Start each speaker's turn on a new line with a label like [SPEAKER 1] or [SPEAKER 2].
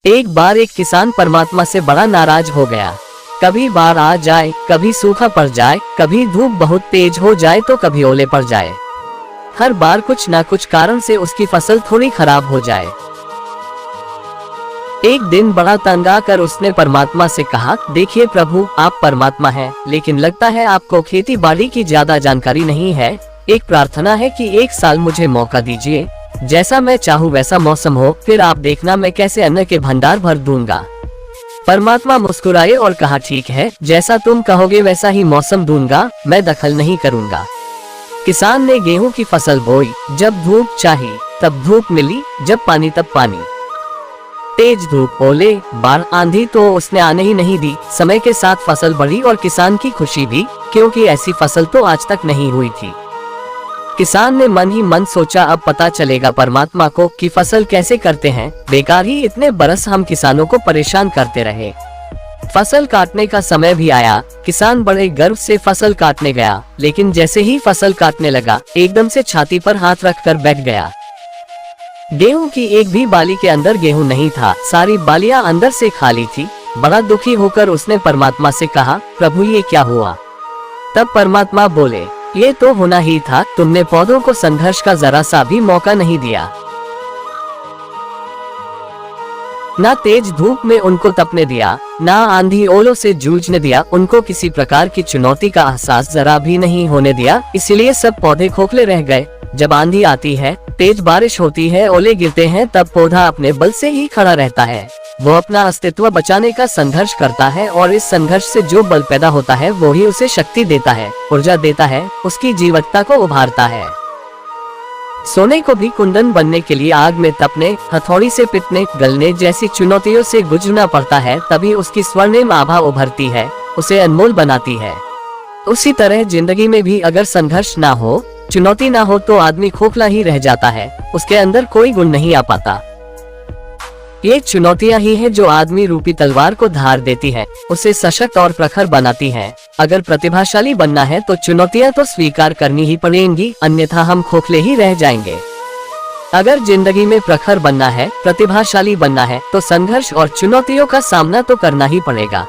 [SPEAKER 1] एक बार एक किसान परमात्मा से बड़ा नाराज हो गया। कभी बाढ़ आ जाए, कभी सूखा पड़ जाए, कभी धूप बहुत तेज हो जाए तो कभी ओले पड़ जाए। हर बार कुछ ना कुछ कारण से उसकी फसल थोड़ी खराब हो जाए। एक दिन बड़ा तंग आकर उसने परमात्मा से कहा, देखिए प्रभु, आप परमात्मा हैं, लेकिन लगता है आपको खेती बाड़ी की ज्यादा जानकारी नहीं है। एक प्रार्थना है कि एक साल मुझे मौका दीजिए, जैसा मैं चाहूँ वैसा मौसम हो, फिर आप देखना मैं कैसे अन्न के भंडार भर दूंगा। परमात्मा मुस्कुराए और कहा, ठीक है, जैसा तुम कहोगे वैसा ही मौसम दूंगा, मैं दखल नहीं करूंगा। किसान ने गेहूं की फसल बोई। जब धूप चाहिए तब धूप मिली, जब पानी तब पानी। तेज धूप, ओले, बाढ़, आंधी तो उसने आने ही नहीं दी। समय के साथ फसल बढ़ी और किसान की खुशी भी, क्योंकि ऐसी फसल तो आज तक नहीं हुई थी। किसान ने मन ही मन सोचा, अब पता चलेगा परमात्मा को कि फसल कैसे करते हैं। बेकार ही इतने बरस हम किसानों को परेशान करते रहे। फसल काटने का समय भी आया। किसान बड़े गर्व से फसल काटने गया, लेकिन जैसे ही फसल काटने लगा, एकदम से छाती पर हाथ रखकर बैठ गया। गेहूं की एक भी बाली के अंदर गेहूं नहीं था, सारी बालियां अंदर से खाली थी। बड़ा दुखी होकर उसने परमात्मा से कहा, प्रभु ये क्या हुआ? तब परमात्मा बोले, ये तो होना ही था, तुमने पौधों को संघर्ष का जरा सा भी मौका नहीं दिया। ना तेज धूप में उनको तपने दिया, ना आंधी ओलों से जूझने दिया। उनको किसी प्रकार की चुनौती का एहसास जरा भी नहीं होने दिया, इसलिए सब पौधे खोखले रह गए। जब आंधी आती है, तेज बारिश होती है, ओले गिरते हैं, तब पौधा अपने बल से ही खड़ा रहता है। वो अपना अस्तित्व बचाने का संघर्ष करता है और इस संघर्ष से जो बल पैदा होता है वो ही उसे शक्ति देता है, ऊर्जा देता है, उसकी जीवटता को उभारता है। सोने को भी कुंदन बनने के लिए आग में तपने, हथौड़ी से पिटने, गलने जैसी चुनौतियों से गुजरना पड़ता है, तभी उसकी स्वर्णिम आभा उभरती है, उसे अनमोल बनाती है। उसी तरह जिंदगी में भी अगर संघर्ष ना हो, चुनौती ना हो, तो आदमी खोखला ही रह जाता है, उसके अंदर कोई गुण नहीं आ पाता। ये चुनौतियां ही है जो आदमी रूपी तलवार को धार देती है, उसे सशक्त और प्रखर बनाती है। अगर प्रतिभाशाली बनना है तो चुनौतियां तो स्वीकार करनी ही पड़ेंगी, अन्यथा हम खोखले ही रह जाएंगे। अगर जिंदगी में प्रखर बनना है, प्रतिभाशाली बनना है, तो संघर्ष और चुनौतियों का सामना तो करना ही पड़ेगा।